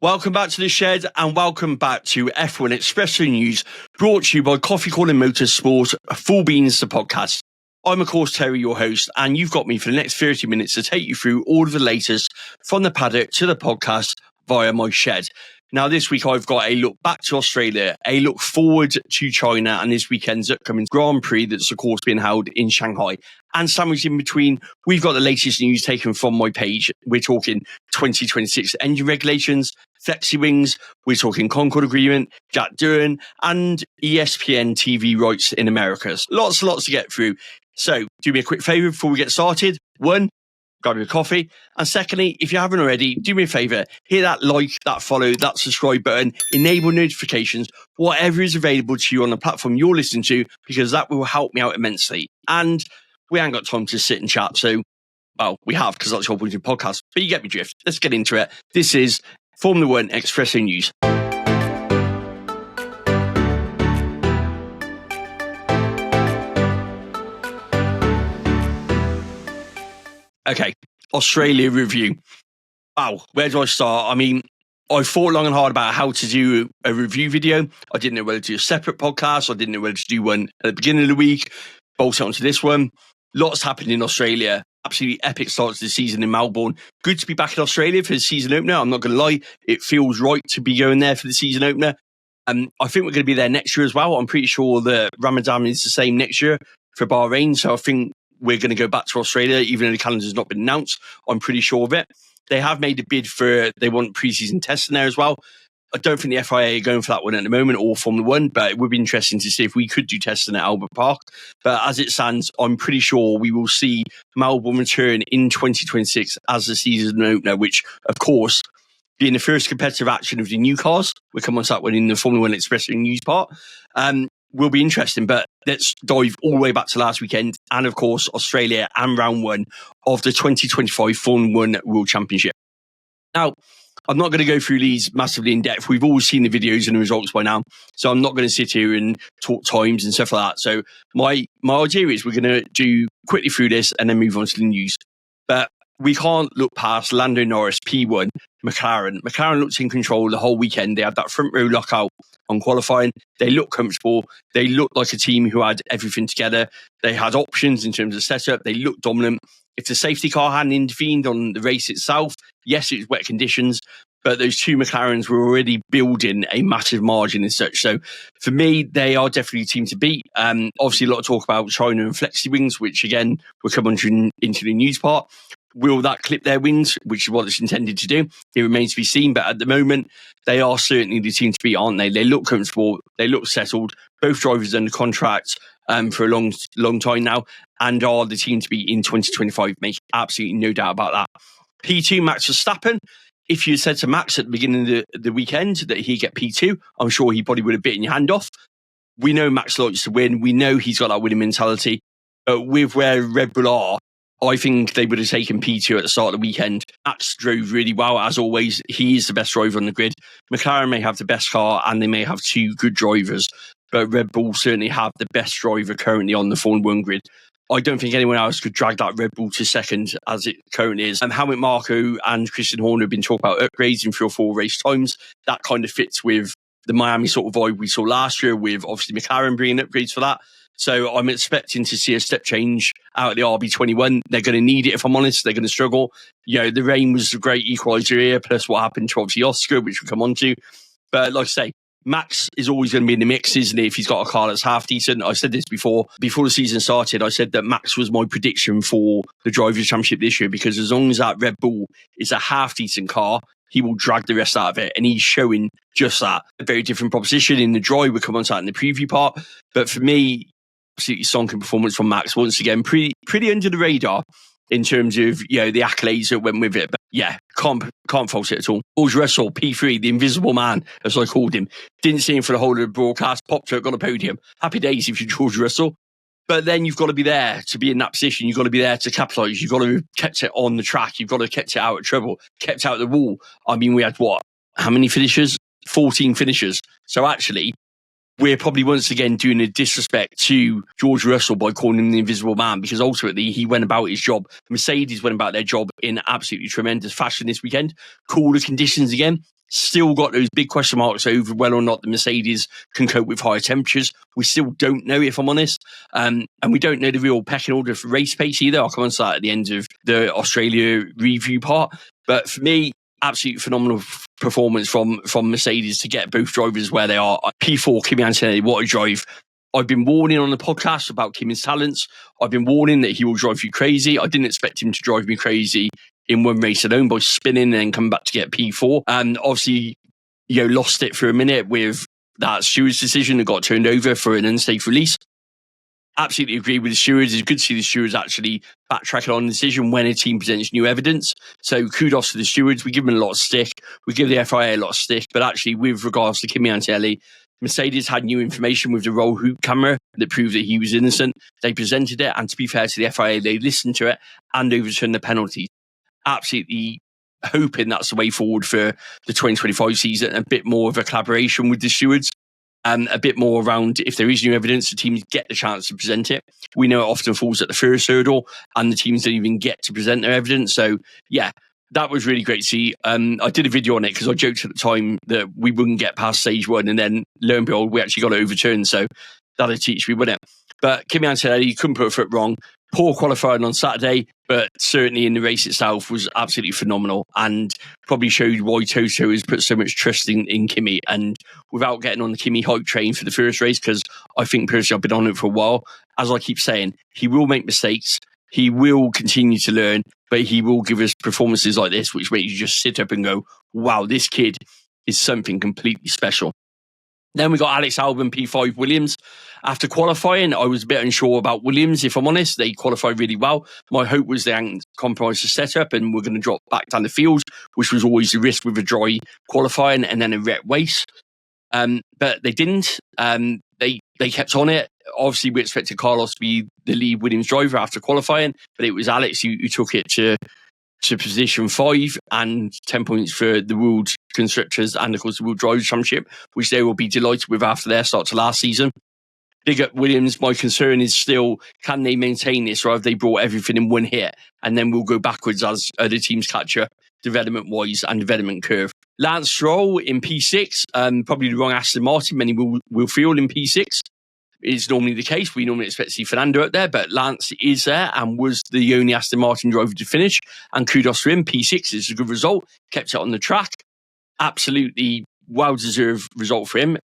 Welcome back to the shed and welcome back to F1 Expresso News, brought to you by Coffee Calling Motorsport, Full Beans the podcast. I'm of course Terry, your host, and you've got me for the next 30 minutes to take you through all of the latest from the paddock to the podcast via my shed. Now this week I've got a look back to Australia, a look forward to China and this weekend's upcoming Grand Prix that's of course being held in Shanghai. And sandwiched in between, we've got the latest news taken from my page. We're talking 2026 engine regulations, flexi-wings, we're talking Concorde agreement, Jack Doohan, and ESPN TV rights in Americas. Lots to get through. So do me a quick favour before we get started. One, grab your coffee. And secondly, if you haven't already, do me a favour, hit that like, that follow, that subscribe button, enable notifications, whatever is available to you on the platform you're listening to, because that will help me out immensely. And we ain't got time to sit and chat, so, well, we have, because that's your point in podcast, but you get me drift. Let's get into it. This is Formula 1 Expresso News. Okay, Australia review. Wow, where do I start? I mean, I thought long and hard about how to do a review video. I didn't know whether to do a separate podcast. I didn't know whether to do one at the beginning of the week. Bolt it onto this one. Lots happened in Australia. Absolutely epic start to the season in Melbourne. Good to be back in Australia for the season opener. I'm not going to lie. It feels right to be going there for the season opener. I think we're going to be there next year as well. I'm pretty sure that Ramadan is the same next year for Bahrain. So I think we're going to go back to Australia, even though the calendar's not been announced. I'm pretty sure of it. They have made a bid they want pre-season testing there as well. I don't think the FIA are going for that one at the moment, or Formula 1, but it would be interesting to see if we could do testing at Albert Park. But as it stands, I'm pretty sure we will see Melbourne return in 2026 as the season opener, which, of course, being the first competitive action of the new cars, we'll come on to that one in the Formula 1 Expresso news part, will be interesting. But let's dive all the way back to last weekend, and of course, Australia and round one of the 2025 Formula 1 World Championship. Now, I'm not going to go through these massively in depth. We've all seen the videos and the results by now. So I'm not going to sit here and talk times and stuff like that. So my idea is we're going to do quickly through this and then move on to the news. But we can't look past Lando Norris, P1, McLaren. McLaren looked in control the whole weekend. They had that front row lockout on qualifying. They looked comfortable. They looked like a team who had everything together. They had options in terms of setup. They looked dominant. If the safety car hadn't intervened on the race itself, yes, it was wet conditions, but those two McLarens were already building a massive margin and such. So for me, they are definitely a team to beat. Obviously, a lot of talk about China and flexi-wings, which again, we'll come on to into the news part. Will that clip their wings, which is what it's intended to do? It remains to be seen. But at the moment, they are certainly the team to beat, aren't they? They look comfortable. They look settled. Both drivers under contract for a long time now, and are the team to beat in 2025. Make absolutely no doubt about that. P2, Max Verstappen. If you said to Max at the beginning of the weekend that he'd get P2, I'm sure he probably would have bitten your hand off. We know Max likes to win. We know he's got that winning mentality. But with where Red Bull are, I think they would have taken P2 at the start of the weekend. Max drove really well, as always. He is the best driver on the grid. McLaren may have the best car and they may have two good drivers, but Red Bull certainly have the best driver currently on the Formula 1 grid. I don't think anyone else could drag that Red Bull to second as it currently is. And Helmut Marko and Christian Horner have been talking about upgrades in 3 or 4 race times. That kind of fits with the Miami sort of vibe we saw last year, with obviously McLaren bringing upgrades for that. So I'm expecting to see a step change out of the RB21. They're going to need it, if I'm honest. They're going to struggle. You know, the rain was a great equaliser here, plus what happened to obviously Oscar, which we'll come on to. But like I say, Max is always going to be in the mix, isn't he, if he's got a car that's half decent? I said this before the season started. I said that Max was my prediction for the Drivers' Championship this year, because as long as that Red Bull is a half decent car, he will drag the rest out of it. And he's showing just that. A very different proposition in the drive. We'll come on to that in the preview part. But for me, absolutely stonking performance from Max once again. Pretty under the radar in terms of, you know, the accolades that went with it. But yeah, can't fault it at all. George Russell, P3, the invisible man, as I called him. Didn't see him for the whole of the broadcast. Popped up, got a podium. Happy days if you're George Russell. But then you've got to be there to be in that position. You've got to be there to capitalise. You've got to have kept it on the track. You've got to have kept it out of trouble, kept out of the wall. I mean, we had what? How many finishers? 14 finishers. So actually, we're probably once again doing a disrespect to George Russell by calling him the invisible man, because ultimately he went about his job. Mercedes went about their job in absolutely tremendous fashion this weekend. Cooler conditions again. Still got those big question marks over whether or not the Mercedes can cope with higher temperatures. We still don't know, if I'm honest. And we don't know the real pecking order for race pace either. I'll come on to that at the end of the Australia review part. But for me, absolutely phenomenal performance from Mercedes to get both drivers where they are. P4, Kimi Antonelli, what a drive. I've been warning on the podcast about Kimi's talents. I've been warning that he will drive you crazy. I didn't expect him to drive me crazy in one race alone by spinning and then coming back to get P4. And obviously, lost it for a minute with that steward's decision that got turned over for an unsafe release. Absolutely agree with the stewards. It's good to see the stewards actually backtracking on the decision when a team presents new evidence. So kudos to the stewards. We give them a lot of stick. We give the FIA a lot of stick. But actually, with regards to Kimi Antonelli, Mercedes had new information with the roll hoop camera that proved that he was innocent. They presented it. And to be fair to the FIA, they listened to it and overturned the penalty. Absolutely hoping that's the way forward for the 2025 season. A bit more of a collaboration with the stewards. A bit more around if there is new evidence, the teams get the chance to present it. We know it often falls at the first hurdle and the teams don't even get to present their evidence. So, yeah, that was really great to see. I did a video on it because I joked at the time that we wouldn't get past stage one, and then lo and behold, we actually got it overturned. So that'll teach me, wouldn't it? But Kimi Antonelli couldn't put a foot wrong. Poor qualifying on Saturday, but certainly in the race itself was absolutely phenomenal and probably showed why Toto has put so much trust in Kimi. And without getting on the Kimi hype train for the first race, because I think personally I've been on it for a while, as I keep saying, he will make mistakes. He will continue to learn, but he will give us performances like this, which makes you just sit up and go, wow, this kid is something completely special. Then we got Alex Albon, P5 Williams. After qualifying, I was a bit unsure about Williams, if I'm honest. They qualified really well. My hope was they hadn't compromised the setup and we're going to drop back down the field, which was always the risk with a dry qualifying and then a wet race. But they didn't. They kept on it. Obviously, we expected Carlos to be the lead Williams driver after qualifying, but it was Alex who took it to position 5 and 10 points for the World Constructors and, of course, the World Drivers' Championship, which they will be delighted with after their start to last season. Big up Williams. My concern is still, can they maintain this, or have they brought everything in one hit and then we'll go backwards as other teams catch up development-wise and development curve. Lance Stroll in P6, probably the wrong Aston Martin. Many will feel in P6. Is normally the case. We normally expect to see Fernando up there, but Lance is there and was the only Aston Martin driver to finish. And kudos to him. P6 is a good result. Kept it on the track. Absolutely well-deserved result for him.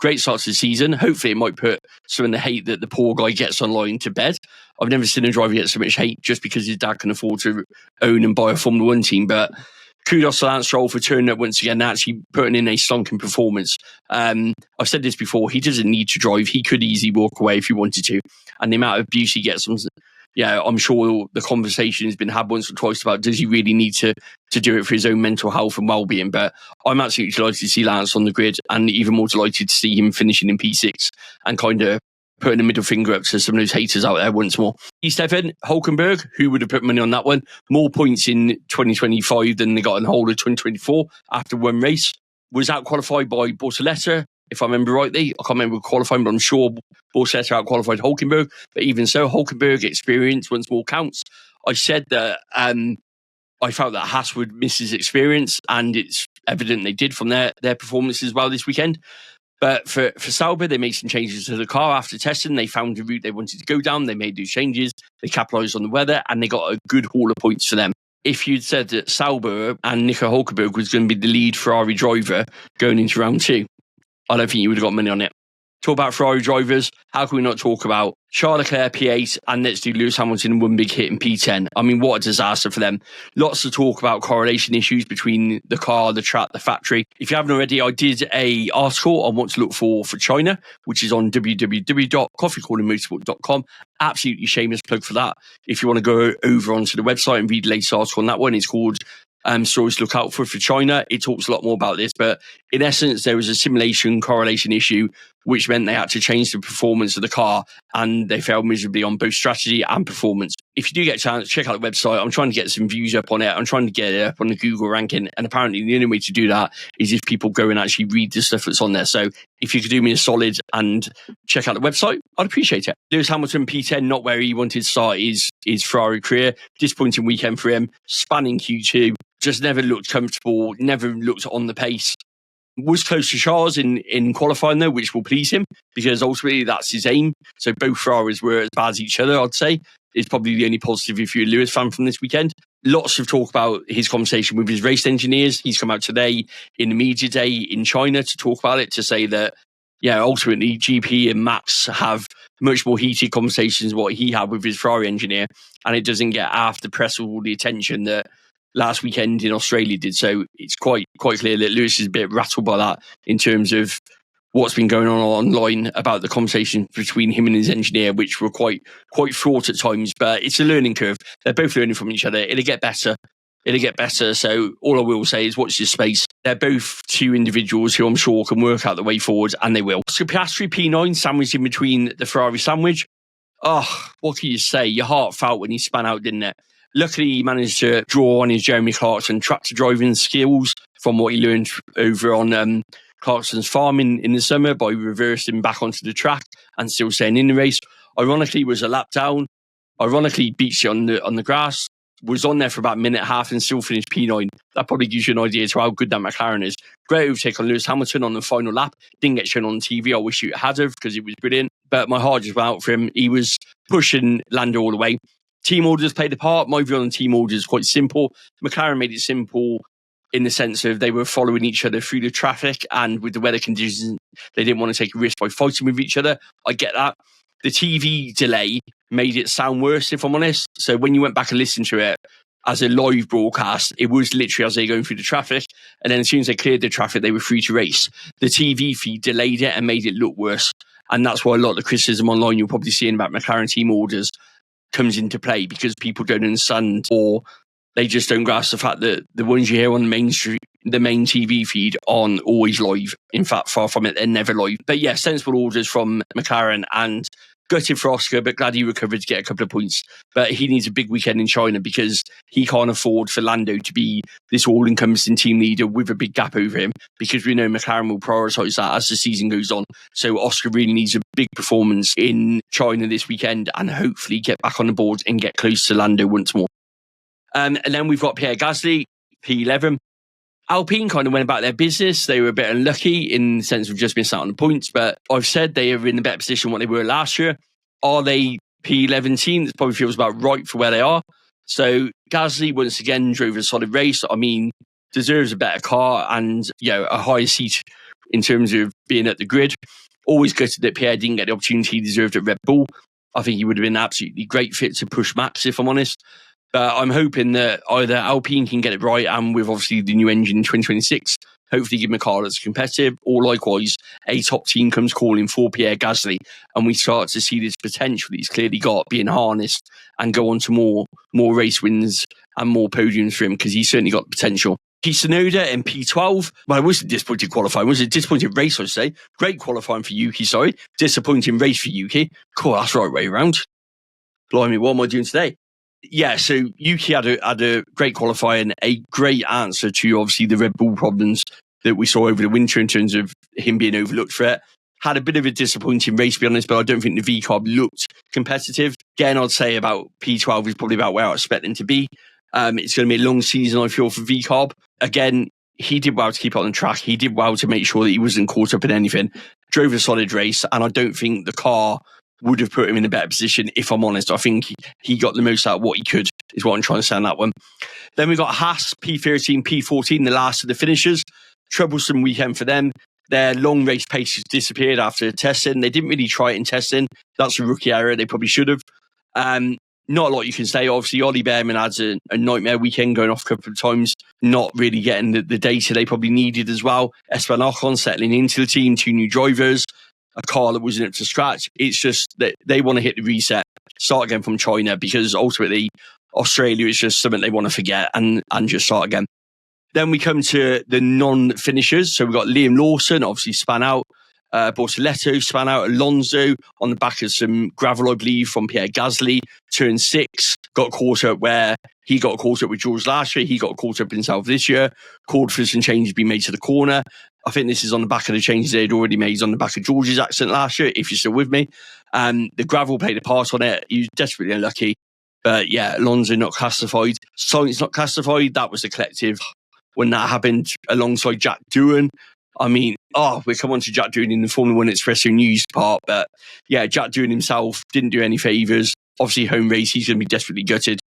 Great start to the season. Hopefully it might put some of the hate that the poor guy gets online to bed. I've never seen a driver get so much hate just because his dad can afford to own and buy a Formula 1 team, but kudos to Lance Stroll for turning up once again and actually putting in a stonking performance. I've said this before, he doesn't need to drive. He could easily walk away if he wanted to. And the amount of abuse he gets, I'm sure the conversation has been had once or twice about does he really need to do it for his own mental health and well-being. But I'm absolutely delighted to see Lance on the grid and even more delighted to see him finishing in P6 and kind of putting a middle finger up to some of those haters out there once more. P7, Hulkenberg, who would have put money on that one? More points in 2025 than they got in the whole of 2024 after one race. Was out-qualified by Bortoletti, if I remember rightly. I can't remember qualifying, but I'm sure Bortoletti out-qualified Hulkenberg. But even so, Hulkenberg experience once more counts. I said that I felt that Haas would miss his experience, and it's evident they did from their performance as well this weekend. But for Sauber, they made some changes to the car after testing. They found the route they wanted to go down. They made those changes. They capitalised on the weather, and they got a good haul of points for them. If you'd said that Sauber and Nico Hulkenberg was going to be the lead Ferrari driver going into round 2, I don't think you would have got money on it. Talk about Ferrari drivers. How can we not talk about Charles Leclerc P8 and let's do Lewis Hamilton in one big hit in P10? I mean, what a disaster for them. Lots to talk about correlation issues between the car, the track, the factory. If you haven't already, I did an article on what to look for China, which is on www.coffeecornermotorsport.com. Absolutely shameless plug for that. If you want to go over onto the website and read the latest article on that one, it's called Stories to Look Out for China. It talks a lot more about this, but in essence, there was a simulation correlation issue which meant they had to change the performance of the car, and they failed miserably on both strategy and performance. If you do get a chance, check out the website. I'm trying to get some views up on it. I'm trying to get it up on the Google ranking, and apparently the only way to do that is if people go and actually read the stuff that's on there. So if you could do me a solid and check out the website, I'd appreciate it. Lewis Hamilton, P10, not where he wanted to start his Ferrari career. Disappointing weekend for him. Spanning Q2. Just never looked comfortable, never looked on the pace. Was close to Charles in qualifying, though, which will please him, because ultimately that's his aim. So both Ferraris were as bad as each other, I'd say. It's probably the only positive if you're a Lewis fan from this weekend. Lots of talk about his conversation with his race engineers. He's come out today in the media day in China to talk about it, to say that, yeah, ultimately GP and Max have much more heated conversations than what he had with his Ferrari engineer, and it doesn't get half the press or the attention that last weekend in Australia did. So it's quite clear that Lewis is a bit rattled by that in terms of what's been going on online about the conversation between him and his engineer, which were quite fraught at times. But it's a learning curve. They're both learning from each other. It'll get better. So all I will say is watch this space. They're both two individuals who I'm sure can work out the way forward, and they will. So Piastri P9 sandwiched in between the Ferrari sandwich. Oh, what can you say? Your heart felt when he span out, didn't it? Luckily, he managed to draw on his Jeremy Clarkson tractor driving skills from what he learned over on Clarkson's farm in the summer by reversing back onto the track and still staying in the race. Ironically, was a lap down. Ironically, beats it on the grass. Was on there for about a minute and a half and still finished P9. That probably gives you an idea to how good that McLaren is. Great overtake on Lewis Hamilton on the final lap. Didn't get shown on TV. I wish it had have, because it was brilliant. But my heart just went out for him. He was pushing Lando all the way. Team orders played a part. My view on team orders is quite simple. McLaren made it simple in the sense of they were following each other through the traffic, and with the weather conditions, they didn't want to take a risk by fighting with each other. I get that. The TV delay made it sound worse, if I'm honest. So when you went back and listened to it as a live broadcast, it was literally as they were going through the traffic. And then as soon as they cleared the traffic, they were free to race. The TV feed delayed it and made it look worse. And that's why a lot of the criticism online you're probably seeing about McLaren team orders comes into play, because people don't understand, or they just don't grasp the fact that the ones you hear on the main TV feed aren't always live. In fact, far from it, they're never live. But yeah, sensible orders from McLaren, and gutted for Oscar, but glad he recovered to get a couple of points. But he needs a big weekend in China, because he can't afford for Lando to be this all-encompassing team leader with a big gap over him, because we know McLaren will prioritise that as the season goes on. So Oscar really needs a big performance in China this weekend and hopefully get back on the board and get close to Lando once more. And then we've got Pierre Gasly, P11. Alpine kind of went about their business. They were a bit unlucky in the sense of just missing out on the points, but I've said they are in a better position than what they were last year. Are they P11 team? This probably feels about right for where they are. So Gasly once again drove a solid race. I mean, deserves a better car and, you know, a higher seat in terms of being at the grid. Always gutted that Pierre didn't get the opportunity he deserved at Red Bull. I think he would have been an absolutely great fit to push Max, if I'm honest. But I'm hoping that either Alpine can get it right, and with obviously the new engine in 2026, hopefully give him a car that's competitive, or likewise, a top team comes calling for Pierre Gasly, and we start to see this potential that he's clearly got being harnessed and go on to more race wins and more podiums for him, because he's certainly got the potential. Tsunoda in P12. Well, it wasn't disappointing qualifying. It was a disappointing race, I'd say. Great qualifying for Yuki, sorry. Disappointing race for Yuki. Cool, that's the right way around. Blimey, what am I doing today? Yeah, so Yuki had a great qualifying, a great answer to obviously the Red Bull problems that we saw over the winter in terms of him being overlooked for it. Had a bit of a disappointing race, to be honest, but I don't think the VCARB looked competitive. Again, I'd say about P12 is probably about where I expect them to be. It's going to be a long season, I feel, for VCARB. Again, he did well to keep it on the track. He did well to make sure that he wasn't caught up in anything. Drove a solid race, and I don't think the car would have put him in a better position, if I'm honest. I think he got the most out of what he could, is what I'm trying to say on that one. Then we got Haas, P13, P14, the last of the finishers. Troublesome weekend for them. Their long race pace has disappeared after testing. They didn't really try it in testing. That's a rookie error. They probably should have. Not a lot you can say. Obviously, Ollie Behrman had a nightmare weekend, going off a couple of times, not really getting the data they probably needed as well. Esteban Ocon settling into the team, 2 new drivers, a car that wasn't up to scratch. It's just that they want to hit the reset, start again from China, because ultimately Australia is just something they want to forget and just start again. Then we come to the non-finishers. So we've got Liam Lawson, obviously span out. Bortoletto spun out. Alonso on the back of some gravel, I believe, from Pierre Gasly. Turn 6 got caught up where he got caught up with George last year. He got caught up himself this year. Called for some changes being made to the corner. I think this is on the back of the changes they'd already made on the back of George's accident last year, if you're still with me. The gravel played a part on it. He was desperately unlucky. But yeah, Alonso not classified. Sainz not classified. That was the collective when that happened alongside Jack Doohan. I mean, we'll come on to Jack Doohan in the Formula 1 Expresso news part. But yeah, Jack Doohan himself didn't do any favours. Obviously, home race, he's going to be desperately gutted.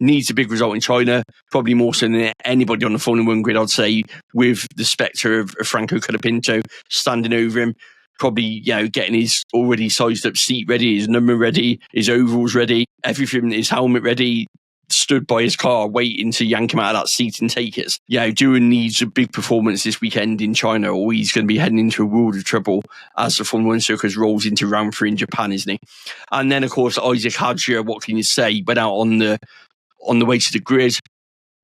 Needs a big result in China, probably more so than anybody on the Formula 1 grid, I'd say, with the spectre of Franco Colapinto standing over him. Probably, getting his already sized up seat ready, his number ready, his overalls ready, everything, his helmet ready, stood by his car waiting to yank him out of that seat and take it. Doohan needs a big performance this weekend in China, or he's going to be heading into a world of trouble as the Formula 1 circus rolls into round 3 in Japan, isn't he? And then, of course, Isaac Hadjar, what can you say, went out on the way to the grid.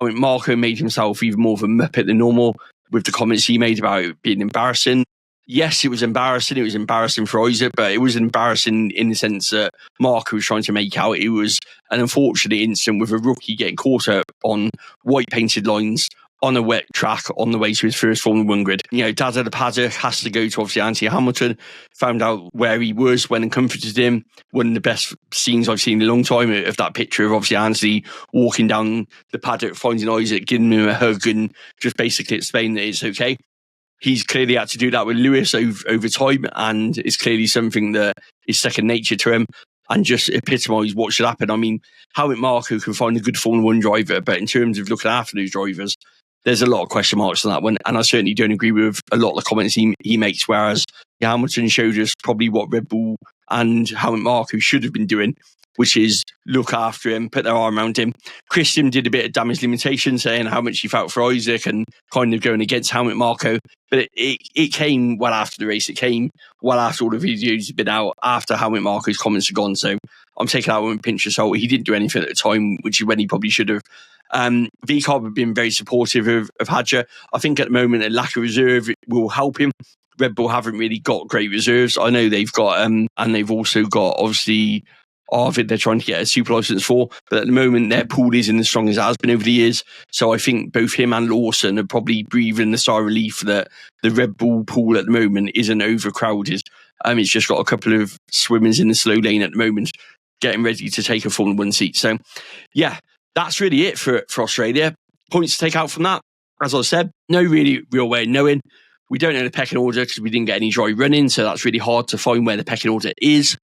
I mean, Marco made himself even more of a muppet than normal with the comments he made about it being embarrassing. Yes, it was embarrassing. It was embarrassing for Isaac, but it was embarrassing in the sense that Marco was trying to make out it was an unfortunate incident with a rookie getting caught up on white painted lines on a wet track on the way to his first Formula 1 grid. Dada the paddock has to go to obviously Anthony Hamilton, found out where he was, went and comforted him. One of the best scenes I've seen in a long time of that picture of obviously Anthony walking down the paddock, finding Isaac, giving him a hug and just basically explaining that it's okay. He's clearly had to do that with Lewis over time, and it's clearly something that is second nature to him and just epitomised what should happen. I mean, Helmut Marko can find a good Formula 1 driver, but in terms of looking after those drivers, there's a lot of question marks on that one, and I certainly don't agree with a lot of the comments he makes, whereas Hamilton showed us probably what Red Bull and Helmut Marko should have been doing, which is look after him, put their arm around him. Christian did a bit of damage limitation, saying how much he felt for Isaac and kind of going against Helmut Marko. But it came well after the race. It came well after all the videos had been out, after Helmut Marko's comments had gone. So I'm taking that one with a pinch of salt. He didn't do anything at the time, which is when he probably should have. VCARB have been very supportive of Hadjar. I think at the moment a lack of reserve will help him. Red Bull haven't really got great reserves. I know they've got, and they've also got obviously Arvid they're trying to get a super license for, but at the moment their pool isn't as strong as it has been over the years. So I think both him and Lawson are probably breathing the sigh of relief that the Red Bull pool at the moment isn't overcrowded. It's just got a couple of swimmers in the slow lane at the moment getting ready to take a Formula 1 seat. So yeah, that's really it for Australia. Points to take out from that, as I said, no really real way of knowing. We don't know the pecking order because we didn't get any dry running, so that's really hard to find where the pecking order is.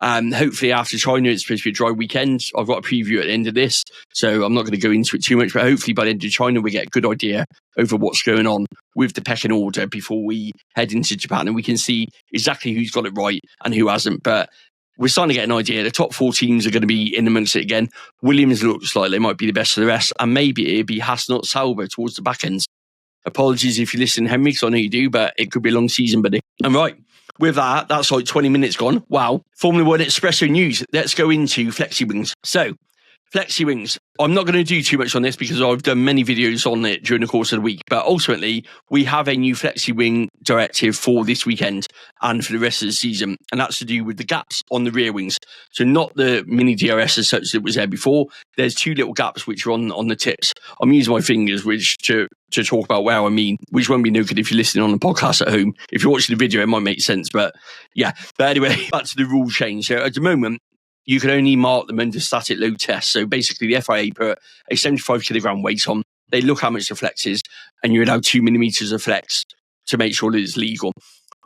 Hopefully after China, it's supposed to be a dry weekend. I've got a preview at the end of this, so I'm not going to go into it too much, but hopefully by the end of China, we get a good idea over what's going on with the pecking order before we head into Japan, and we can see exactly who's got it right and who hasn't. But we're starting to get an idea. The top 4 teams are going to be in amongst it again. Williams looks like they might be the best of the rest, and maybe it'd be Hasnot Sauber towards the back ends. Apologies if you listen, Henry, because I know you do, but it could be a long season, buddy. And right, with that, that's like 20 minutes gone. Wow. Formula 1 Espresso news. Let's go into flexi-wings. So, flexi-wings. I'm not going to do too much on this because I've done many videos on it during the course of the week, but ultimately, we have a new flexi-wing directive for this weekend and for the rest of the season, and that's to do with the gaps on the rear wings. So not the mini DRS as such that was there before. There's 2 little gaps which are on the tips. I'm using my fingers which to talk about where I mean, which won't be no good if you're listening on the podcast at home. If you're watching the video, it might make sense, but yeah. But anyway, back to the rule change. So at the moment, you can only mark them under static load tests. So basically, the FIA put a 75 kilogram weight on. They look how much the flex is, and you're allowed 2 millimeters of flex to make sure that it's legal.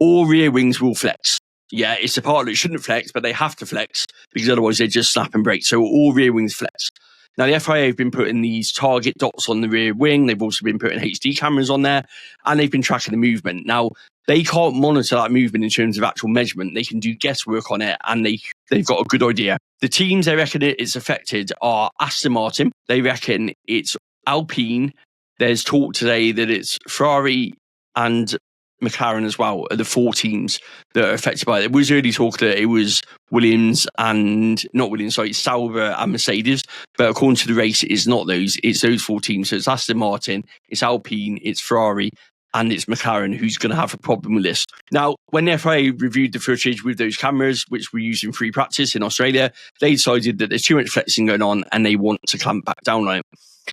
All rear wings will flex. Yeah, it's the part that shouldn't flex, but they have to flex because otherwise they just snap and break. So all rear wings flex. Now, the FIA have been putting these target dots on the rear wing. They've also been putting HD cameras on there, and they've been tracking the movement. Now, they can't monitor that movement in terms of actual measurement. They can do guesswork on it, and they've got a good idea. The teams they reckon it's affected are Aston Martin. They reckon it's Alpine. There's talk today that it's Ferrari and McLaren as well are the 4 teams that are affected by it. There was early talk that it was Sauber and Mercedes, but according to the race, it's not those. It's those 4 teams. So it's Aston Martin, it's Alpine, it's Ferrari, and it's McLaren who's going to have a problem with this. Now, when the FIA reviewed the footage with those cameras, which were used in free practice in Australia, they decided that there's too much flexing going on and they want to clamp back down on it.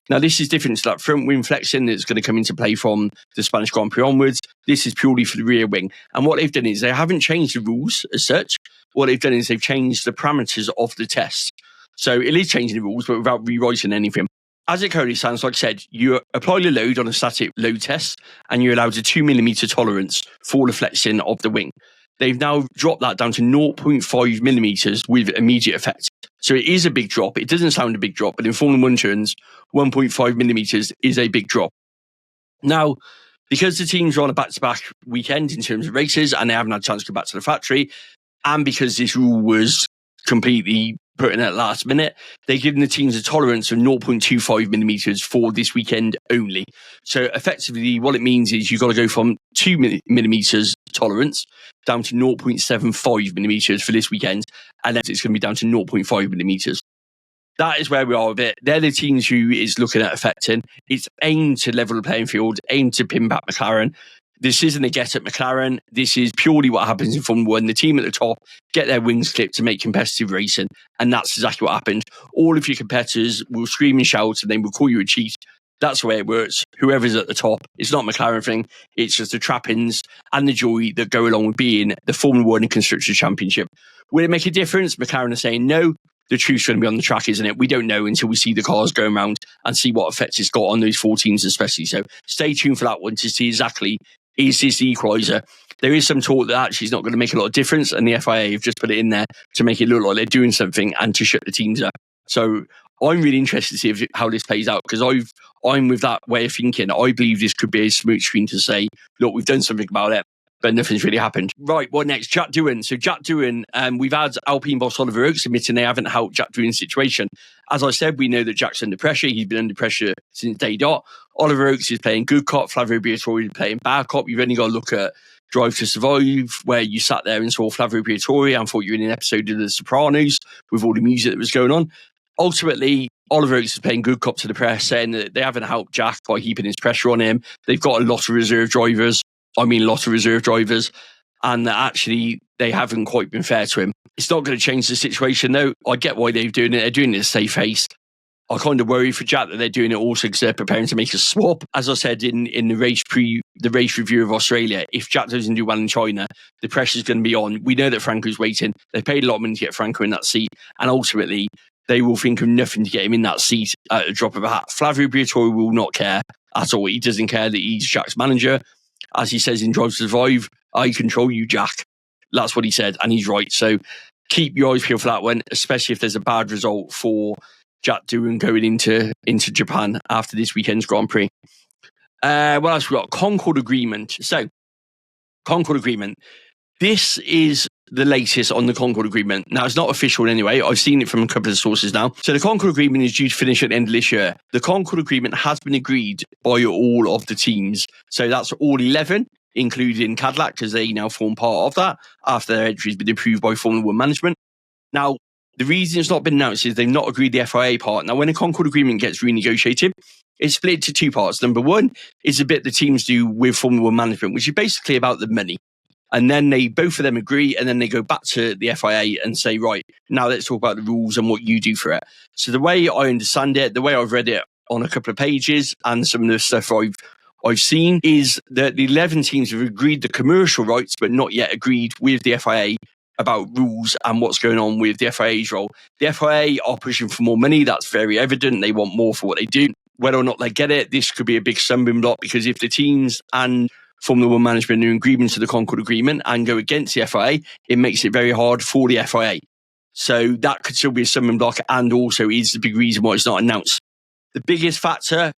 Now, this is different to that front wing flexing that's going to come into play from the Spanish Grand Prix onwards. This is purely for the rear wing. And what they've done is they haven't changed the rules as such. What they've done is they've changed the parameters of the test. So it is changing the rules, but without rewriting anything. As it currently stands, like I said, you apply the load on a static load test and you're allowed a 2mm tolerance for the flexing of the wing. They've now dropped that down to 0.5mm with immediate effect. So it is a big drop. It doesn't sound a big drop, but in Formula 1 terms, 1.5mm is a big drop. Now, because the teams are on a back-to-back weekend in terms of races and they haven't had a chance to go back to the factory, and because this rule was completely put in at last minute, they're giving the teams a tolerance of 0.25mm for this weekend only. So effectively, what it means is you've got to go from 2mm tolerance down to 0.75mm for this weekend, and then it's going to be down to 0.5mm. That is where we are with it. They're the teams who is looking at affecting. It's aimed to level the playing field, aimed to pin back McLaren. This isn't a get at McLaren. This is purely what happens in Formula 1. The team at the top get their wings clipped to make competitive racing. And that's exactly what happened. All of your competitors will scream and shout and they will call you a cheat. That's the way it works. Whoever's at the top, it's not a McLaren thing. It's just the trappings and the joy that go along with being the Formula 1 and Constructors' Championship. Will it make a difference? McLaren are saying no. The truth's going to be on the track, isn't it? We don't know until we see the cars going around and see what effect it's got on those 4 teams especially. So stay tuned for that one to see exactly, is this the equaliser? There is some talk that actually it's not going to make a lot of difference, and the FIA have just put it in there to make it look like they're doing something and to shut the teams up. So I'm really interested to see how this plays out, because I'm with that way of thinking. I believe this could be a smooth screen to say, look, we've done something about it, but nothing's really happened. Right, what next? Jack Doohan. So Jack Doohan, we've had Alpine boss Oliver Oakes admitting they haven't helped Jack Doohan's situation. As I said, we know that Jack's under pressure. He's been under pressure since day dot. Oliver Oakes is playing good cop. Flavio Briatore is playing bad cop. You've only got to look at Drive to Survive, where you sat there and saw Flavio Briatore and thought you were in an episode of The Sopranos with all the music that was going on. Ultimately, Oliver Oakes is playing good cop to the press, saying that they haven't helped Jack by heaping his pressure on him. They've got a lot of reserve drivers. A lot of reserve drivers, and that actually they haven't quite been fair to him. It's not going to change the situation, though. I get why they're doing it. They're doing it to save face. I kind of worry for Jack that they're doing it also because they're preparing to make a swap. As I said in the race review of Australia, if Jack doesn't do well in China, the pressure's going to be on. We know that Franco's waiting. They paid a lot of money to get Franco in that seat, and ultimately they will think of nothing to get him in that seat at a drop of a hat. Flavio Briatore will not care at all. He doesn't care that he's Jack's manager. As he says in Drive to Survive, I control you, Jack. That's what he said, and he's right. So keep your eyes peeled for that one, especially if there's a bad result for Jack Doohan going into Japan after this weekend's Grand Prix. What else we got? Concorde Agreement. So, Concorde Agreement. This is the latest on the Concorde Agreement. Now, it's not official in any way. I've seen it from a couple of sources now. So the Concorde Agreement is due to finish at the end of this year. The Concorde Agreement has been agreed by all of the teams. So that's all 11, including Cadillac, because they now form part of that after their entry has been approved by Formula 1 management. Now, the reason it's not been announced is they've not agreed the FIA part. Now, when a Concorde Agreement gets renegotiated, it's split into 2 parts. Number 1 is the bit the teams do with Formula 1 management, which is basically about the money. And then both of them agree, and then they go back to the FIA and say, right, now let's talk about the rules and what you do for it. So the way I understand it, the way I've read it on a couple of pages and some of the stuff I've seen is that the 11 teams have agreed the commercial rights, but not yet agreed with the FIA about rules and what's going on with the FIA's role. The FIA are pushing for more money. That's very evident. They want more for what they do. Whether or not they get it, this could be a big stumbling block, because if the teams and Formula 1 management are in agreement to the Concorde Agreement and go against the FIA, it makes it very hard for the FIA. So that could still be a stumbling block, and also is the big reason why it's not announced. The biggest factor,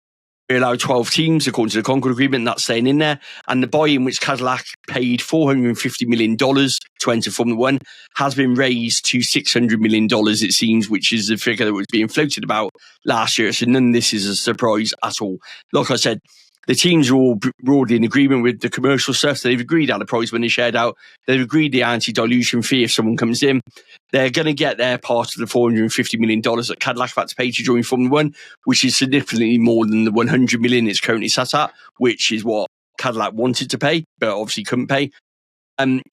we allow 12 teams according to the Concorde Agreement, that's staying in there. And the buy-in, which Cadillac paid $450 million to enter Formula 1, has been raised to $600 million, it seems, which is the figure that was being floated about last year. So none of this is a surprise at all. Like I said, the teams are all broadly in agreement with the commercial stuff. So they've agreed on the prize when they shared out. They've agreed the anti-dilution fee if someone comes in. They're going to get their part of the $450 million that Cadillac had to pay to join Formula 1, which is significantly more than the $100 million it's currently sat at, which is what Cadillac wanted to pay, but obviously couldn't pay.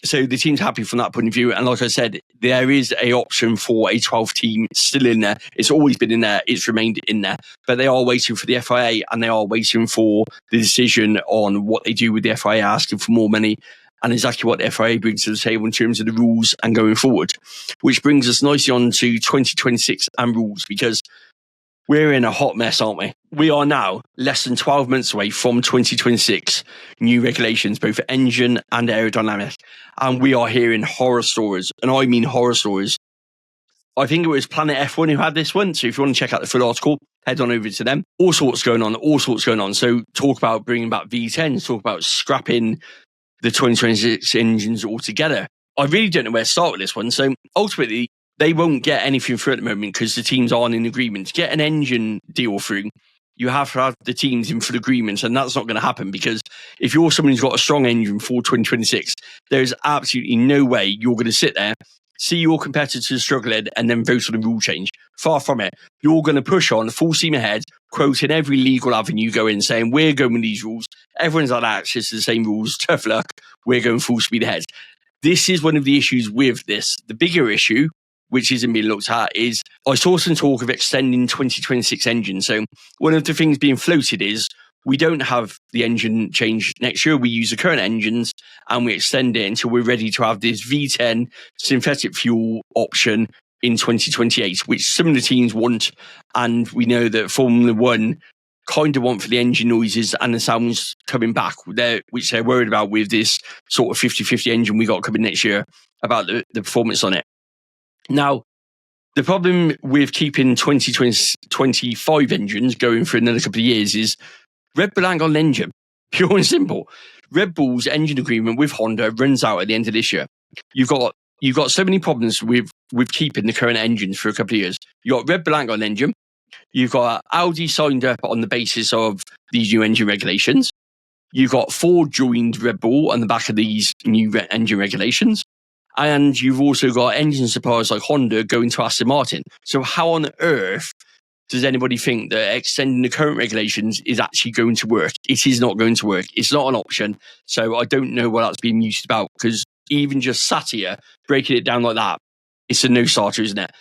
So the team's happy from that point of view. And like I said, there is a option for a 12 team still in there. It's always been in there. It's remained in there. But they are waiting for the FIA, and they are waiting for the decision on what they do with the FIA, asking for more money, and exactly what the FIA brings to the table in terms of the rules and going forward. Which brings us nicely on to 2026 and rules, because we're in a hot mess, aren't we? We are now less than 12 months away from 2026 new regulations, both for engine and aerodynamic. And we are hearing horror stories. And I mean horror stories. I think it was Planet F1 who had this one. So if you want to check out the full article, head on over to them. All sorts going on. So talk about bringing back V10s, talk about scrapping the 2026 engines altogether. I really don't know where to start with this one. So ultimately, they won't get anything through at the moment because the teams aren't in agreement. To get an engine deal through, you have to have the teams in full agreement, and that's not going to happen, because if you're someone who's got a strong engine for 2026, there's absolutely no way you're going to sit there, see your competitors struggling, and then vote on a rule change. Far from it. You're going to push on full steam ahead, quoting every legal avenue go in, saying, we're going with these rules. Everyone's had access to the same rules. Tough luck. We're going full speed ahead. This is one of the issues with this. The bigger issue, which isn't being looked at, is I saw some talk of extending 2026 engines. So one of the things being floated is we don't have the engine change next year. We use the current engines and we extend it until we're ready to have this V10 synthetic fuel option in 2028, which some of the teams want. And we know that Formula One kind of want for the engine noises and the sounds coming back, which they're worried about with this sort of 50-50 engine we got coming next year, about the performance on it. Now, the problem with keeping 2025 engines going for another couple of years is Red Bull ain't got an engine. Pure and simple. Red Bull's engine agreement with Honda runs out at the end of this year. You've got so many problems with keeping the current engines for a couple of years. You've got Red Bull ain't got an engine. You've got Audi signed up on the basis of these new engine regulations. You've got Ford joined Red Bull on the back of these new engine regulations. And you've also got engine suppliers like Honda going to Aston Martin. So how on earth does anybody think that extending the current regulations is actually going to work? It is not going to work. It's not an option. So I don't know what that's being used about, because even just sat here, breaking it down like that, it's a no-starter, isn't it?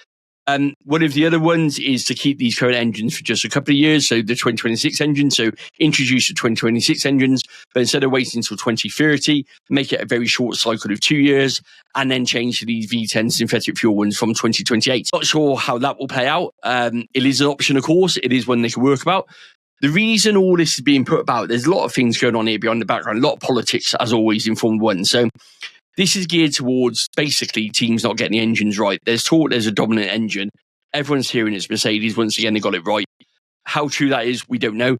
One of the other ones is to keep these current engines for just a couple of years, so the 2026 engine. So introduce the 2026 engines, but instead of waiting until 2030, make it a very short cycle of 2 years, and then change to these V10 synthetic fuel ones from 2028. Not sure how that will play out. It is an option, of course. It is one they can work about. The reason all this is being put about, there's a lot of things going on here behind the background, a lot of politics, as always, in Formula One. So this is geared towards basically teams not getting the engines right. There's talk there's a dominant engine. Everyone's hearing it's Mercedes. Once again, they got it right. How true that is, we don't know.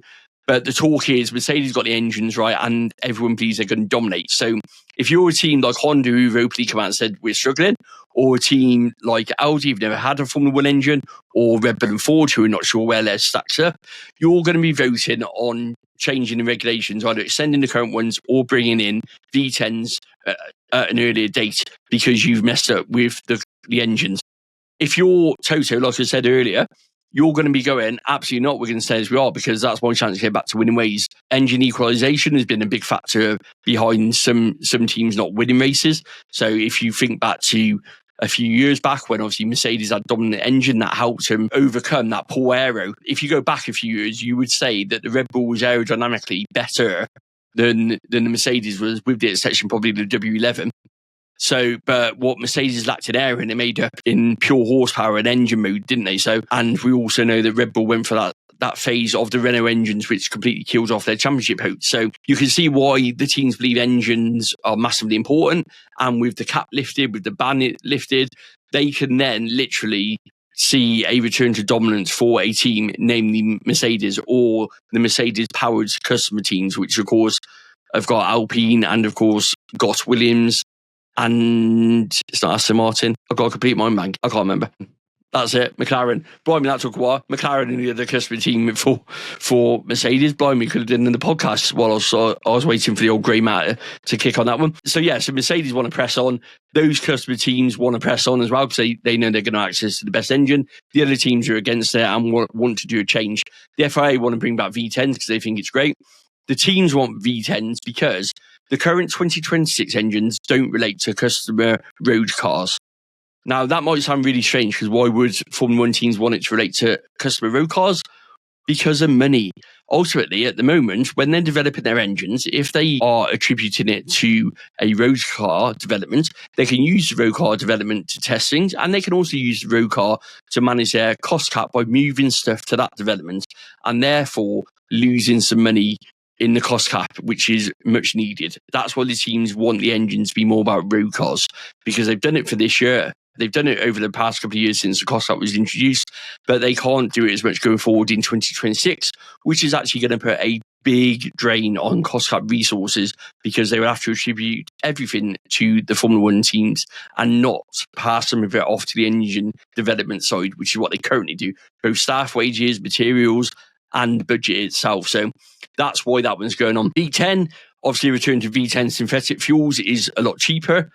But the talk is Mercedes got the engines right, and everyone believes they're going to dominate. So if you're a team like Honda, who openly come out and said we're struggling, or a team like Audi, who've never had a Formula One engine, or Red Bull and Ford, who are not sure where their stacks up, you're going to be voting on changing the regulations, either extending the current ones or bringing in V10s at an earlier date, because you've messed up with the engines. If you're Toto, like I said earlier, you're going to be going, absolutely not, we're going to stay as we are, because that's my chance to get back to winning ways. Engine equalisation has been a big factor behind some teams not winning races. So if you think back to a few years back when obviously Mercedes had dominant engine, that helped them overcome that poor aero. If you go back a few years, you would say that the Red Bull was aerodynamically better than the Mercedes was, with the exception probably the W11. So, but what Mercedes lacked in air, and they made up in pure horsepower and engine mode, didn't they? So, and we also know that Red Bull went for that phase of the Renault engines, which completely killed off their championship hopes. So you can see why the teams believe engines are massively important. And with the cap lifted, with the ban lifted, they can then literally see a return to dominance for a team, namely Mercedes, or the Mercedes-powered customer teams, which of course have got Alpine and of course got Williams. And it's not Aston Martin. I've got a complete mind blank. I can't remember. That's it. McLaren. Blimey, that took a while. McLaren and the other customer team for Mercedes. Blimey, could have done in the podcast while I was waiting for the old grey matter to kick on that one. So yeah, so Mercedes want to press on. Those customer teams want to press on as well, because they know they're going to have access to the best engine. The other teams are against it and want to do a change. The FIA want to bring back V10s because they think it's great. The teams want V10s because the current 2026 engines don't relate to customer road cars. Now, that might sound really strange because why would Formula 1 teams want it to relate to customer road cars? Because of money. Ultimately, at the moment, when they're developing their engines, if they are attributing it to a road car development, they can use the road car development to test things, and they can also use the road car to manage their cost cap by moving stuff to that development, and therefore losing some money in the cost cap, which is much needed. That's why the teams want the engines to be more about road cars, because they've done it for this year. They've done it over the past couple of years since the cost cap was introduced, but they can't do it as much going forward in 2026, which is actually going to put a big drain on cost cap resources because they will have to attribute everything to the Formula 1 teams and not pass some of it off to the engine development side, which is what they currently do, both staff wages, materials, and budget itself. So that's why that one's going on. V10, obviously return to V10 synthetic fuels is a lot cheaper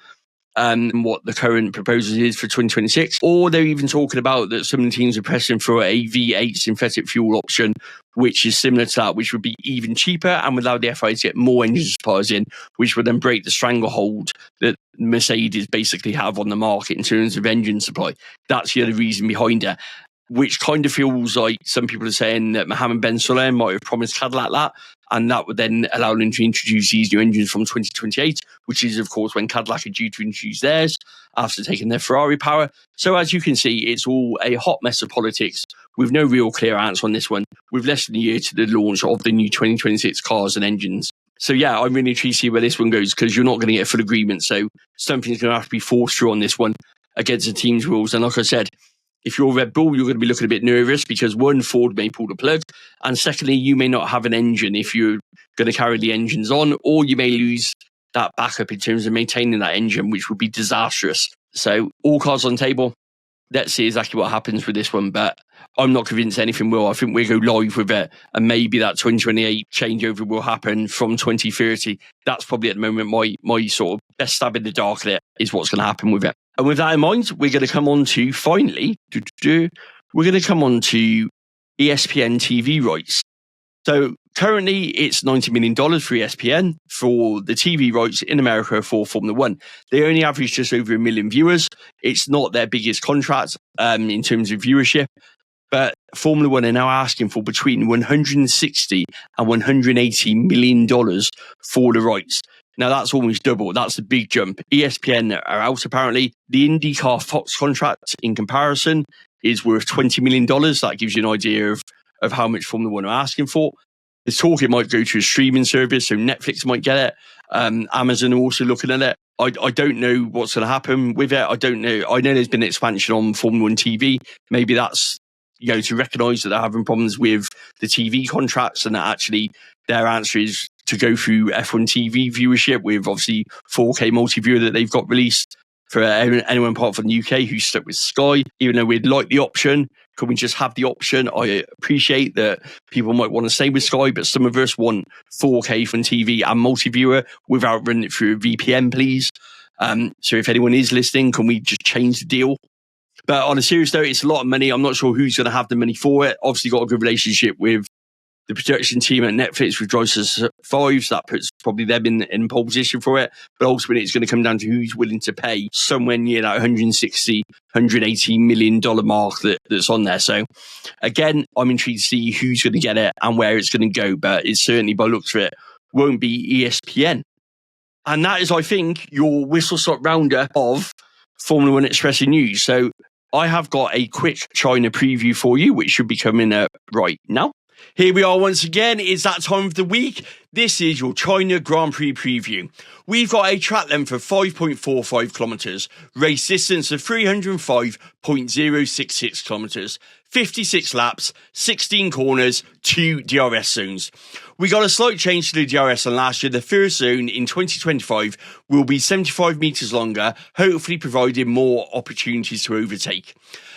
than what the current proposal is for 2026. Or they're even talking about that some of the teams are pressing for a V8 synthetic fuel option, which is similar to that, which would be even cheaper and would allow the FIA to get more engine suppliers in, which would then break the stranglehold that Mercedes basically have on the market in terms of engine supply. That's the other reason behind it, which kind of feels like some people are saying that Mohammed Ben Sulayem might have promised Cadillac that, and that would then allow them to introduce these new engines from 2028, which is, of course, when Cadillac are due to introduce theirs after taking their Ferrari power. So as you can see, it's all a hot mess of politics with no real clear answer on this one, with less than a year to the launch of the new 2026 cars and engines. So yeah, I'm really intrigued to see where this one goes, because you're not going to get a full agreement. So something's going to have to be forced through on this one against the team's rules. And like I said, if you're Red Bull, you're going to be looking a bit nervous because one, Ford may pull the plug, and secondly, you may not have an engine if you're going to carry the engines on, or you may lose that backup in terms of maintaining that engine, which would be disastrous. So all cards on the table. Let's see exactly what happens with this one, but I'm not convinced anything will. I think we'll go live with it, and maybe that 2028 changeover will happen from 2030. That's probably at the moment my sort of best stab in the dark at it is what's going to happen with it. And with that in mind, we're going to come on to, finally, we're going to come on to ESPN TV rights. So currently it's $90 million for ESPN for the TV rights in America for Formula 1. They only average just over 1 million viewers. It's not their biggest contract in terms of viewership, but Formula 1 are now asking for between $160 and $180 million for the rights. Now, that's almost double. That's a big jump. ESPN are out, apparently. The IndyCar Fox contract, in comparison, is worth $20 million. That gives you an idea of how much Formula 1 are asking for. There's talk it might go to a streaming service, so Netflix might get it. Amazon are also looking at it. I don't know what's going to happen with it. I don't know. I know there's been expansion on Formula 1 TV. Maybe that's, to recognise that they're having problems with the TV contracts, and that actually their answer is to go through F1 TV viewership with obviously 4K multi-viewer that they've got released for anyone apart from the UK who's stuck with Sky. Even though we'd like the option, can we just have the option? I appreciate that people might want to stay with Sky, but some of us want 4K from TV and multi-viewer without running it through a VPN, please. So if anyone is listening, can we just change the deal? But on a serious note, it's a lot of money. I'm not sure who's going to have the money for it. Obviously got a good relationship with the production team at Netflix with Drive to Survive, so that puts probably them in pole position for it. But ultimately, it's going to come down to who's willing to pay somewhere near that $160, $180 million mark that's on there. So again, I'm intrigued to see who's going to get it and where it's going to go. But it's certainly, by looks of it, won't be ESPN. And that is, I think, your whistle-stop roundup of Formula 1 Expresso news. So I have got a quick China preview for you, which should be coming up right now. Here we are once again. It's that time of the week. This is your China Grand Prix preview. We've got a track length of 5.45 kilometres, race distance of 305.066 kilometres, 56 laps, 16 corners, 2 DRS zones. We got a slight change to the DRS on last year. The first zone in 2025 will be 75 metres longer, hopefully providing more opportunities to overtake.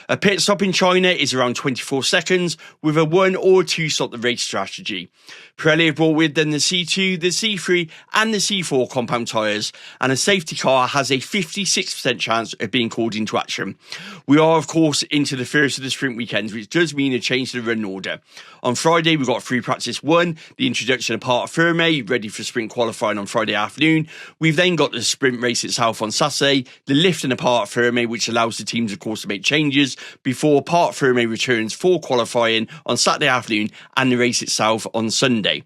A pit stop in China is around 24 seconds with a 1 or 2 stop the race strategy. Pirelli have brought with them the C2, the C3 and the C4 compound tyres, and a safety car has a 56% chance of being called into action. We are, of course, into the first of the sprint weekend. weekends, which does mean a change to the run order. On Friday, we've got free practice 1, the introduction of part firme, ready for sprint qualifying on Friday afternoon. We've then got the sprint race itself on Saturday, the lift and the part firme, which allows the teams, of course, to make changes before part firme returns for qualifying on Saturday afternoon and the race itself on Sunday.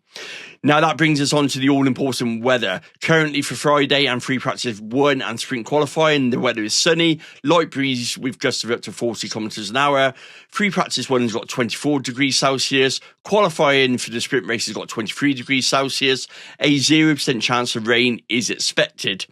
Now that brings us on to the all-important weather. Currently for Friday and free practice 1 and sprint qualifying, the weather is sunny, light breeze with gusts of up to 40 kilometres an hour. Free practice 1 has got 24 degrees Celsius. Qualifying for the sprint race has got 23 degrees Celsius. A 0% chance of rain is expected.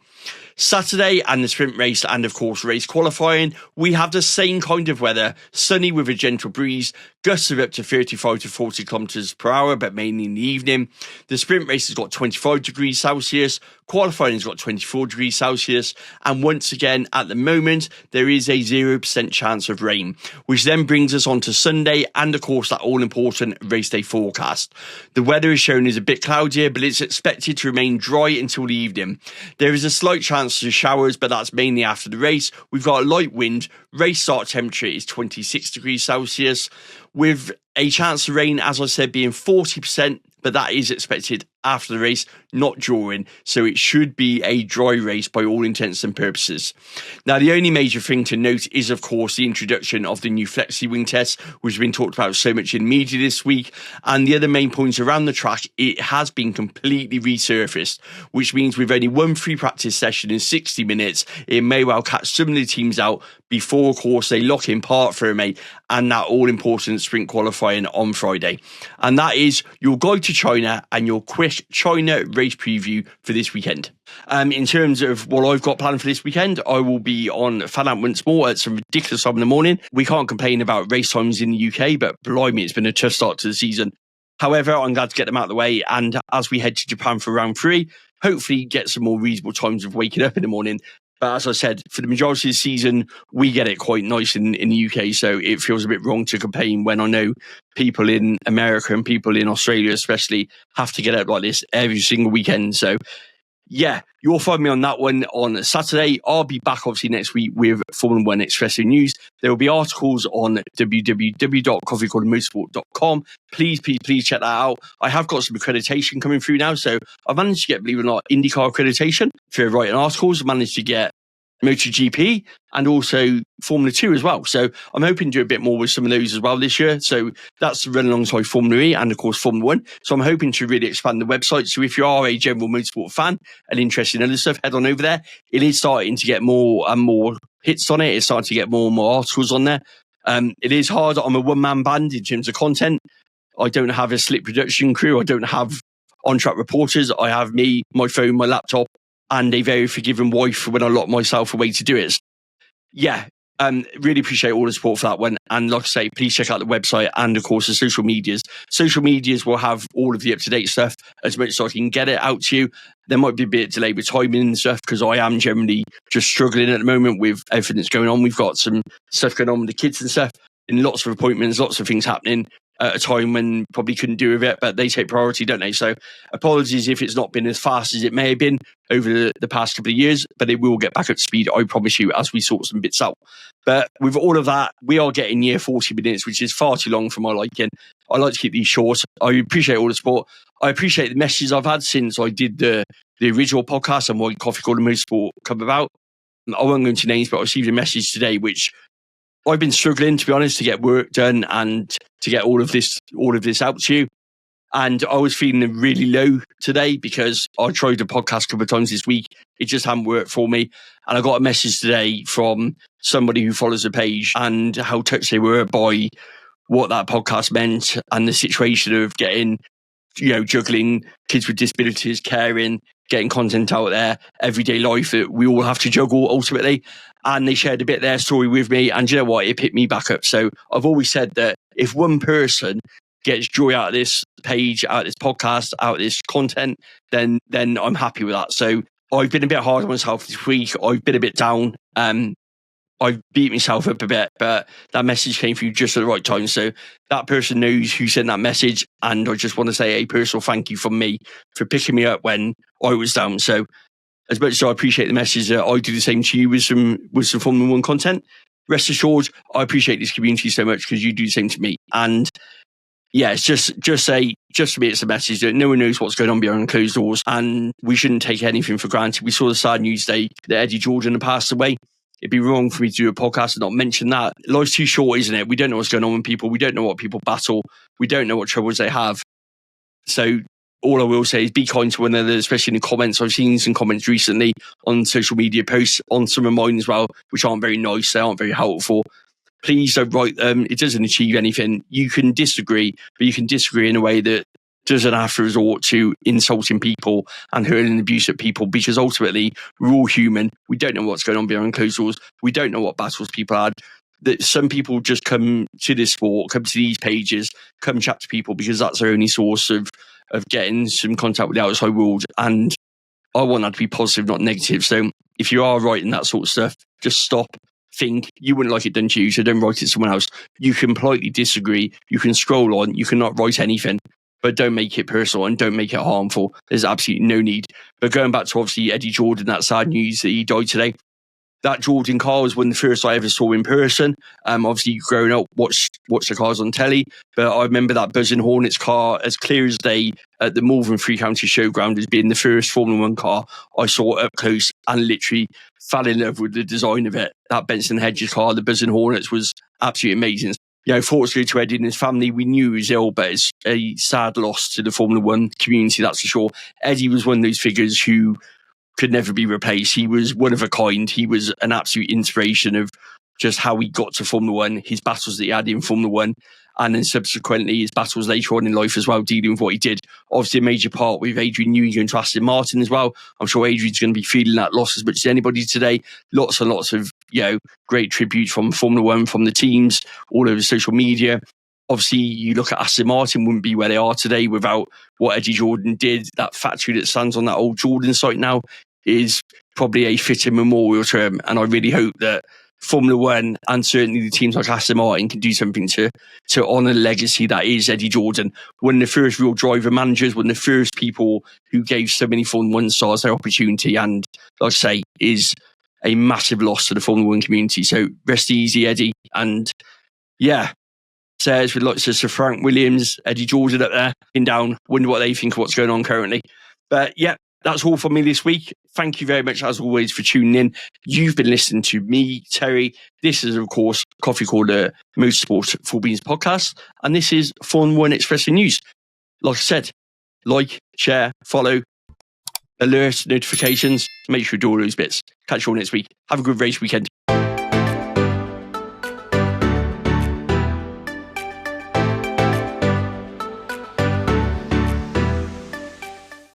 Saturday and the sprint race and, of course, race qualifying, we have the same kind of weather, sunny with a gentle breeze, gusts of up to 35 to 40 kilometres per hour, but mainly in the evening. The sprint race has got 25 degrees Celsius, qualifying has got 24 degrees Celsius, and once again, at the moment, there is a 0% chance of rain, which then brings us on to Sunday and, of course, that all-important race day forecast. The weather is shown as a bit cloudier, but it's expected to remain dry until the evening. There is a slight chance of showers, but that's mainly after the race. We've got a light wind. Race start temperature is 26 degrees Celsius, with a chance of rain, as I said, being 40%, but that is expected after the race, not during, so it should be a dry race by all intents and purposes. Now, the only major thing to note is, of course, the introduction of the new flexi-wing test, which has been talked about so much in media this week, and the other main points around the track, it has been completely resurfaced, which means with only one free practice session in 60 minutes, it may well catch some of the teams out before, of course, they lock in part firme and that all-important sprint qualifying on Friday. And that is your guide to China and your quick China race preview for this weekend. In terms of what I've got planned for this weekend, I will be on Fan once more at some ridiculous time in the morning. We can't complain about race times in the UK, but blimey, it's been a tough start to the season. However, I'm glad to get them out of the way, and as we head to Japan for round 3, hopefully get some more reasonable times of waking up in the morning. But as I said, for the majority of the season, we get it quite nice in the UK, so it feels a bit wrong to complain when I know people in America and people in Australia especially have to get up like this every single weekend. So yeah, you'll find me on that one on Saturday. I'll be back obviously next week with F1 Expresso news. There will be articles on www.coffeecornermotorsport.com. Please check that out. I have got some accreditation coming through now, so I've managed to get, believe it or not, IndyCar accreditation for writing articles. I've managed to get MotoGP and also Formula 2 as well. So I'm hoping to do a bit more with some of those as well this year. So that's running alongside Formula E and, of course, Formula 1. So I'm hoping to really expand the website. So if you are a general motorsport fan and interested in other stuff, head on over there. It is starting to get more and more hits on it. It's starting to get more and more articles on there. It is hard. I'm a one-man band in terms of content. I don't have a slick production crew. I don't have on-track reporters. I have me, my phone, my laptop, and a very forgiving wife when I lock myself away to do it. Yeah, really appreciate all the support for that one. And like I say, please check out the website and, of course, the social medias. Social medias will have all of the up-to-date stuff as much as I can get it out to you. There might be a bit delayed with timing and stuff because I am generally just struggling at the moment with everything that's going on. We've got some stuff going on with the kids and stuff, and lots of appointments, lots of things happening at a time when probably couldn't do with it, but they take priority, don't they? So apologies if it's not been as fast as it may have been over the past couple of years, but it will get back up to speed, I promise you, as we sort some bits out. But with all of that, we are getting near 40 minutes, which is far too long for my liking. I like to keep these short. I appreciate all the support. I appreciate the messages I've had since I did the original podcast and why Coffee Corner Motorsport come about. I won't go into names, but I received a message today which I've been struggling, to be honest, to get work done and to get all of this out to you. And I was feeling really low today because I tried the podcast a couple of times this week. It just hadn't worked for me. And I got a message today from somebody who follows the page and how touched they were by what that podcast meant and the situation of getting, juggling kids with disabilities, caring, getting content out there, everyday life that we all have to juggle ultimately. And they shared a bit of their story with me. And you know what? It picked me back up. So I've always said that if one person gets joy out of this page, out of this podcast, out of this content, then I'm happy with that. So I've been a bit hard on myself this week. I've been a bit down. I've beat myself up a bit, but that message came through just at the right time. So that person knows who sent that message. And I just want to say a personal thank you from me for picking me up when I was down. So as much as I appreciate the message, I do the same to you with some Formula 1 content. rest assured, I appreciate this community so much because you do the same to me. And yeah, it's just for me, it's a message that no one knows what's going on behind closed doors, and we shouldn't take anything for granted. We saw the sad news today that Eddie Jordan had passed away. It'd be wrong for me to do a podcast and not mention that. Life's too short, isn't it? We don't know what's going on with people. We don't know what people battle. We don't know what troubles they have. So all I will say is be kind to one another, especially in the comments. I've seen some comments recently on social media posts on some of mine as well, which aren't very nice. They aren't very helpful. Please don't write them. It doesn't achieve anything. You can disagree, but you can disagree in a way that doesn't have to resort to insulting people and hurling abuse at people, because ultimately we're all human. We don't know what's going on behind closed doors. We don't know what battles people had. That some people just come to this sport, come to these pages, come chat to people because that's their only source of getting some contact with the outside world. And I want that to be positive, not negative. So if you are writing that sort of stuff, just stop. Think. You wouldn't like it done to you, so don't write it to someone else. You can politely disagree. You can scroll on. You cannot write anything, but don't make it personal and don't make it harmful. There's absolutely no need. But going back to obviously Eddie Jordan, that sad news that he died today. That Jordan car was one of the first I ever saw in person. Obviously, growing up, watched the cars on telly, but I remember that Buzzing Hornets car as clear as day at the Malvern Free County Showground as being the first Formula One car I saw up close and literally fell in love with the design of it. That Benson Hedges car, the Buzzing Hornets, was absolutely amazing. You know, fortunately to Eddie and his family, we knew he was ill, but it's a sad loss to the Formula One community, that's for sure. Eddie was one of those figures who could never be replaced. He was one of a kind. He was an absolute inspiration of just how he got to Formula One, his battles that he had in Formula One, and then subsequently his battles later on in life as well, dealing with what he did. Obviously a major part with Adrian Newey going to Aston Martin as well. I'm sure Adrian's going to be feeling that loss as much as anybody today. Lots and lots of, great tributes from Formula One, from the teams, all over social media. Obviously, you look at Aston Martin, wouldn't be where they are today without what Eddie Jordan did. That factory that stands on that old Jordan site now is probably a fitting memorial to him. And I really hope that Formula One and certainly the teams like Aston Martin can do something to honour the legacy that is Eddie Jordan. One of the first real driver managers, one of the first people who gave so many Formula One stars their opportunity, and like I say, is a massive loss to the Formula One community. So rest easy, Eddie. And yeah, says with lots of Sir Frank Williams, Eddie Jordan up there, in down. Wonder what they think of what's going on currently. But yeah, that's all from me this week. Thank you very much, as always, for tuning in. You've been listening to me, Terry. This is, of course, Coffee Corner Motorsport Full Beans podcast. And this is F1 Expresso News. Like I said, like, share, follow, alert, notifications. Make sure you do all those bits. Catch you all next week. Have a good race weekend.